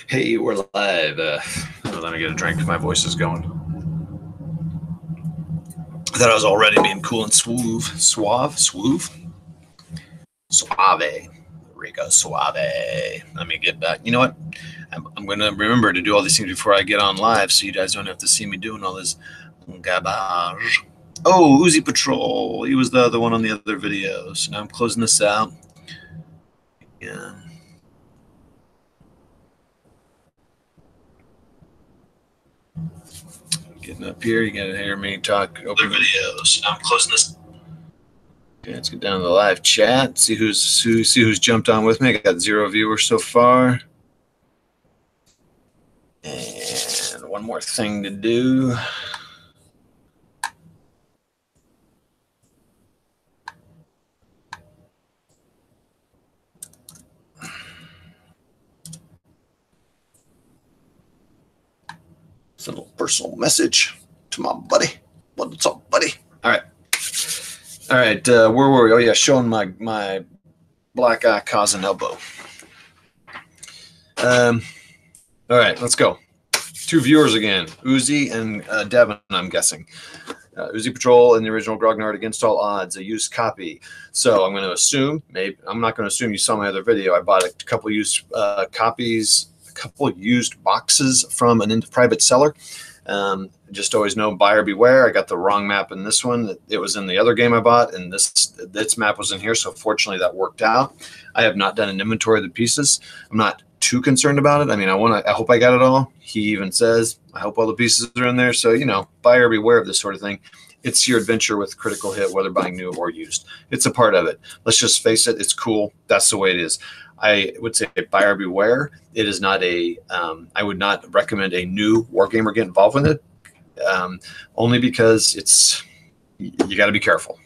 Hey, we're live. Let me get a drink. My voice is going. I thought I was already being cool and suave. Rico Suave. Let me get back. You know what? I'm going to remember to do all these things before I get on live so you guys don't have to see me doing all this garbage. Oh, Uzi Patrol. He was the other one on the other video. So now I'm closing this out. Yeah. Getting up here, you gotta hear me talk. Open videos. I'm closing this. Okay, let's get down to the live chat. See who's jumped on with me. I got 0 viewers so far. And one more thing to do. It's a little personal message to my buddy. What's up, buddy? All right. All right. Where were we? Oh, yeah. Showing my black eye causing elbow. All right. Let's go. 2 viewers again. Uzi and Devin, I'm guessing. Uzi Patrol and the original Grognard Against All Odds, a used copy. So I'm going to assume, I'm not going to assume you saw my other video. I bought a couple used copies, a couple used boxes from an private seller. Just always know buyer beware. I got the wrong map in this one. It was in the other game I bought, and this map was in here. So fortunately that worked out. I have not done an inventory of the pieces. I'm not too concerned about it. I mean, I hope I got it all. He even says, I hope all the pieces are in there. So, you know, buyer beware of this sort of thing. It's your adventure with Critical Hit, whether buying new or used. It's a part of it. Let's just face it. It's cool. That's the way it is. I would say buyer beware. It is not I would not recommend a new wargamer get involved with it. Only because you got to be careful.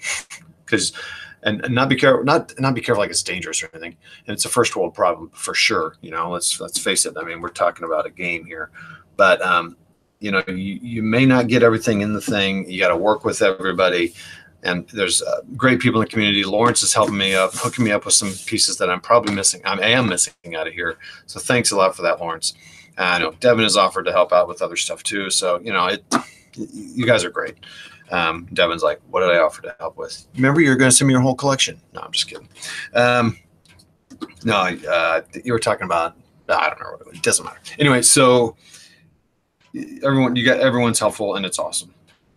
And not be careful, not be careful like it's dangerous or anything. And it's a first world problem for sure. You know, let's face it. I mean, we're talking about a game here, but you know, you may not get everything in the thing. You got to work with everybody. And there's great people in the community. Lawrence is helping me up, hooking me up with some pieces that I'm probably missing. I am missing out of here. So thanks a lot for that, Lawrence. I know Devin has offered to help out with other stuff too. So, you know, you guys are great. Devin's like, what did I offer to help with? Remember, you're going to send me your whole collection. No, I'm just kidding. No, you were talking about, I don't know. It doesn't matter. Anyway, so everyone's helpful and it's awesome.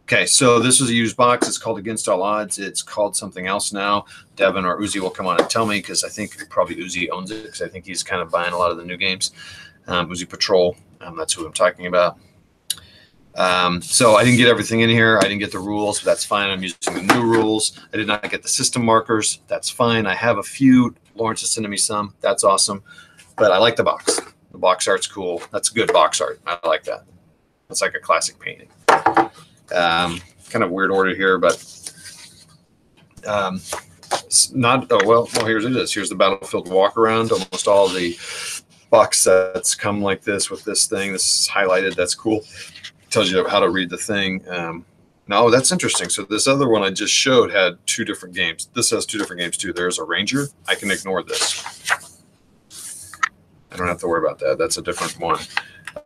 Okay, so this was a used box. It's called Against All Odds. It's called something else now. Devin or Uzi will come on and tell me because I think probably Uzi owns it because I think he's kind of buying a lot of the new games. Uzi Patrol, that's who I'm talking about. So I didn't get everything in here. I didn't get the rules, but that's fine. I'm using the new rules. I did not get the system markers. That's fine. I have a few. Lawrence is sending me some. That's awesome. But I like the box. The box art's cool. That's good box art. I like that. It's like a classic painting. Kind of weird order here, but it's not. Oh, well, here's it is. Here's the Battlefield walk around. Almost all the box sets come like this with this thing. This is highlighted. That's cool. Tells you how to read the thing. No, that's interesting. So this other one I just showed had 2 different games. This has 2 different games too. There's a Ranger. I can ignore this. I don't have to worry about that. That's a different one.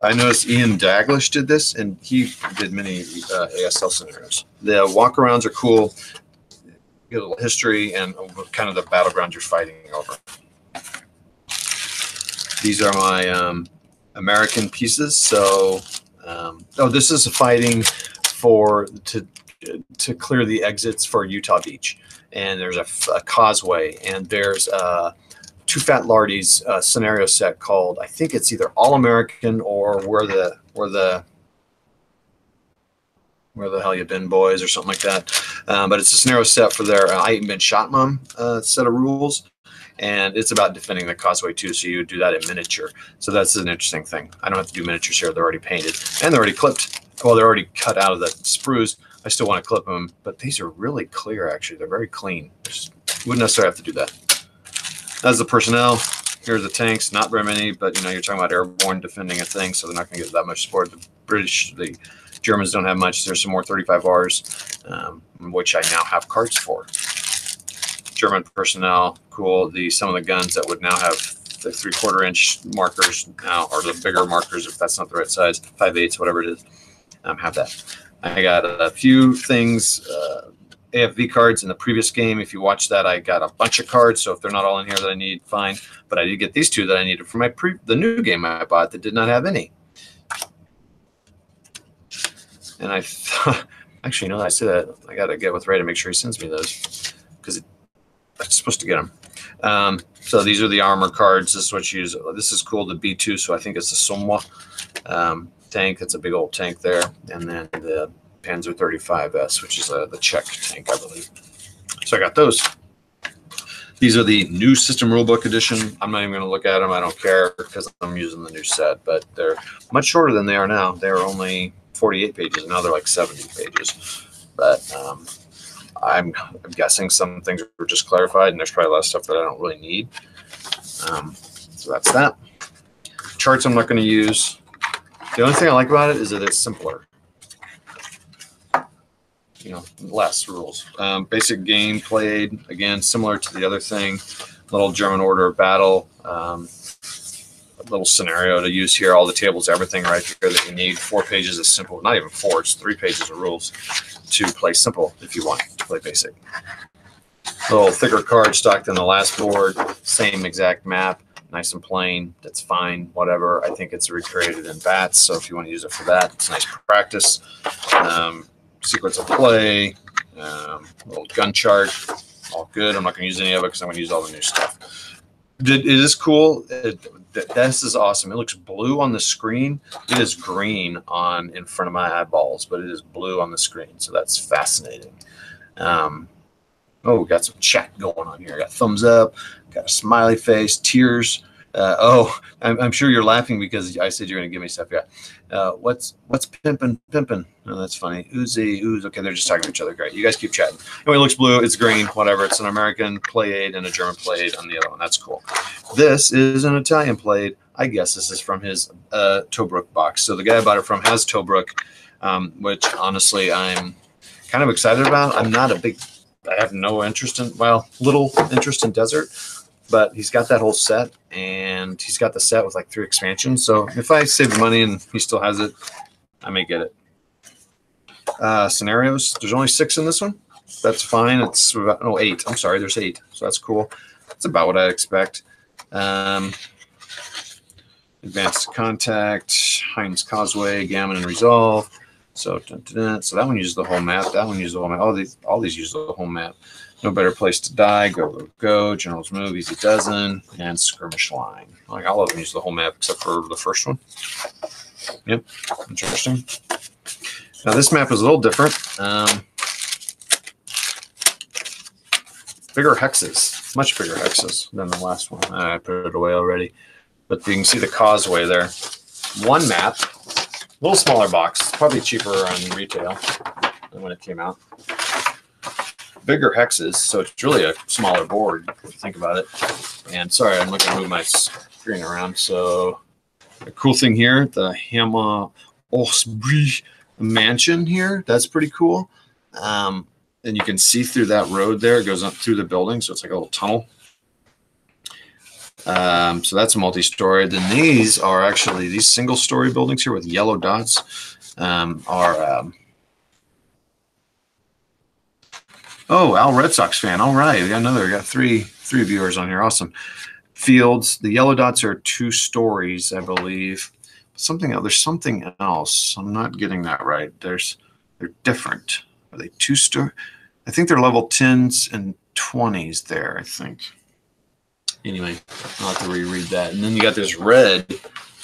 I noticed Ian Daglish did this, and he did many ASL scenarios. The walk-arounds are cool. You get a little history and kind of the battleground you're fighting over. These are my American pieces. So, this is fighting to clear the exits for Utah Beach, and there's a causeway, and there's Two Fat Lardy's scenario set called, I think it's either All American or Where the Hell You Been, Boys, or something like that. But it's a scenario set for their I Ain't Been Shot Mom set of rules. And it's about defending the causeway too, so you would do that in miniature. So that's an interesting thing. I don't have to do miniatures here. They're already painted. And they're already clipped. Well, they're already cut out of the sprues. I still want to clip them, but these are really clear, actually. They're very clean. Wouldn't necessarily have to do that. That's the personnel. Here's the tanks. Not very many, but, you know, you're talking about airborne defending a thing, so they're not going to get that much support. The Germans don't have much. There's some more 35Rs, which I now have cards for. German personnel, cool. Some of the guns that would now have the 3/4 inch markers now, or the bigger markers if that's not the right size, 5/8, whatever it is. Have that. I got a few things, AFV cards in the previous game. If you watch that, I got a bunch of cards. So if they're not all in here that I need, fine. But I did get these two that I needed for the new game I bought that did not have any. And I thought, actually, no, I said that I got to get with Ray to make sure he sends me those because I'm supposed to get them. So these are the armor cards. This is what you use. This is cool, the B2. So I think it's the Somwa tank. That's a big old tank there. And then the Panzer 35S, which is the Czech tank, I believe. So I got those. These are the new system rulebook edition. I'm not even going to look at them. I don't care because I'm using the new set. But they're much shorter than they are now. They're only 48 pages. Now they're like 70 pages. But I'm guessing some things were just clarified, and there's probably a lot of stuff that I don't really need. So that's that. Charts I'm not going to use. The only thing I like about it is that it's simpler. You know, less rules. Basic game played, again, similar to the other thing. Little German order of battle. A little scenario to use here. All the tables, everything right here that you need. 4 pages is simple. Not even 4, it's 3 pages of rules to play simple if you want to play basic. A little thicker card stocked in the last board. Same exact map. Nice and plain. That's fine. Whatever. I think it's recreated in bats. So if you want to use it for that, it's nice practice. Sequence of play. Little gun chart. All good. I'm not going to use any of it because I'm going to use all the new stuff. It is cool. This is awesome. It looks blue on the screen. It is green in front of my eyeballs, but it is blue on the screen. So that's fascinating. Oh, we got some chat going on here. Got thumbs up, got a smiley face, tears. I'm sure you're laughing because I said you're going to give me stuff. Yeah. What's pimpin'? Oh, that's funny. Ooze. Okay, they're just talking to each other. Great. You guys keep chatting. Anyway, it looks blue. It's green. Whatever. It's an American play aid and a German play aid on the other one. That's cool. This is an Italian play aid. I guess this is from his Tobruk box. So the guy I bought it from has Tobruk, which honestly I'm kind of excited about. I have no interest in, little interest in Desert, but he's got that whole set, and he's got the set with like 3 expansions. So if I save money and he still has it, I may get it. Scenarios, there's only 6 in this one. That's fine. It's about, 8. I'm sorry, there's 8. So that's cool. That's about what I expect. Advanced Contact, Heinz Causeway, Gammon and Resolve. So that one uses the whole map. That one uses the whole map. All these use the whole map. No Better Place to Die. Go. General's Move. Easy Dozen. And Skirmish Line. Like all of them use the whole map except for the first one. Yep. Interesting. Now this map is a little different. Bigger hexes. Much bigger hexes than the last one. I put it away already. But you can see the causeway there. One map. A little smaller box, probably cheaper on retail than when it came out. Bigger hexes, so it's really a smaller board if you think about it. And sorry, I'm looking to move my screen around. So the cool thing here, the Hammer Osbri mansion here, that's pretty cool. And you can see through that road there. It goes up through the building, so it's like a little tunnel. So that's a multi-story. Then these are actually these single-story buildings here with yellow dots oh, Al Red Sox fan. All right, we got three viewers on here. Awesome. Fields. The yellow dots are 2 stories, I believe. There's something else. I'm not getting that right. They're different. Are they 2-story? I think they're level 10s and 20s there. I think. Anyway, I'll have to reread that. And then you got this red.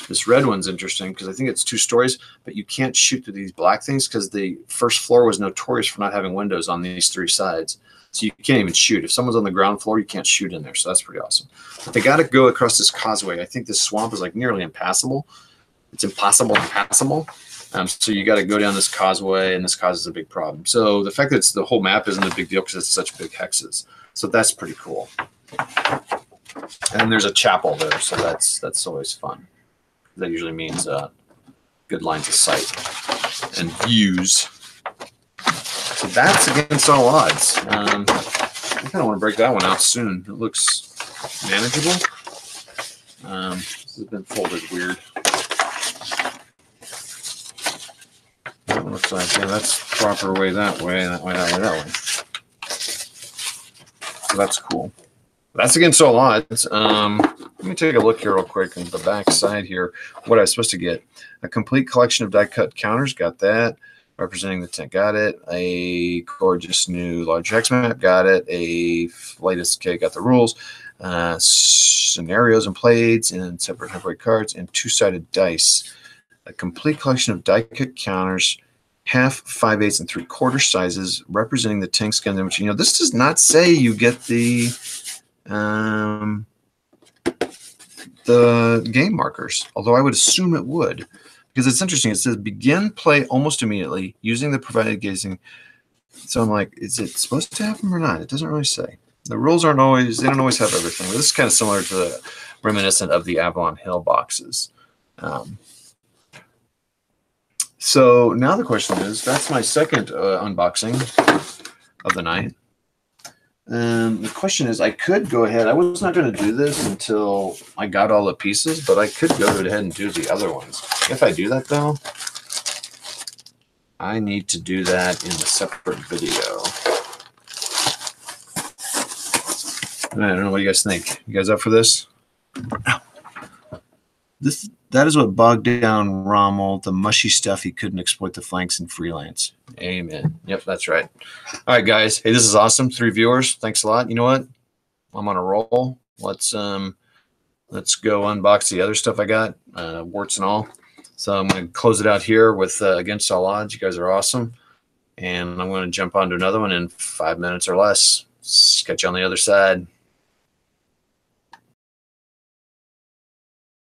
This red one's interesting because I think it's 2 stories, but you can't shoot through these black things because the first floor was notorious for not having windows on these 3 sides. So you can't even shoot. If someone's on the ground floor, you can't shoot in there. So that's pretty awesome. But they got to go across this causeway. I think this swamp is like nearly impassable. It's impossible impassable. So you got to go down this causeway, and this causes a big problem. So the fact that the whole map isn't a big deal because it's such big hexes. So that's pretty cool. And there's a chapel there, so that's always fun. That usually means good lines of sight and views. So that's against all odds. I kind of want to break that one out soon. It looks manageable. This has been folded weird. That looks like, yeah, that's the proper way that way, that way, that way, that way. So that's cool. That's against all odds. Let me take a look here real quick on the back side here. What I was supposed to get. A complete collection of die-cut counters. Got that. Representing the 10. Got it. A gorgeous new large hex map. Got it. A latest, okay, got the rules. Scenarios and plates and separate temporary cards and two-sided dice. A complete collection of die-cut counters. Half, 5/8, and 3/4 sizes representing the tank skin image. You know, this does not say you get the game markers, although I would assume it would, because it's interesting. It says begin play almost immediately using the provided gazing. So I'm like, is it supposed to have them or not? It doesn't really say. The rules aren't always, they don't always have everything. This is kind of similar to the reminiscent of the Avalon Hill boxes. So now the question is, that's my second unboxing of the night. The question is, I could go ahead. I was not going to do this until I got all the pieces, but I could go ahead and do the other ones. If I do that, though, I need to do that in a separate video. I don't know what you guys think. You guys up for this? That is what bogged down Rommel, the mushy stuff. He couldn't exploit the flanks in freelance. Amen. Yep, that's right. All right, guys. Hey, this is awesome. 3 viewers. Thanks a lot. You know what? I'm on a roll. Let's go unbox the other stuff I got, warts and all. So I'm going to close it out here with Against All Odds. You guys are awesome. And I'm going to jump onto another one in 5 minutes or less. Catch you on the other side.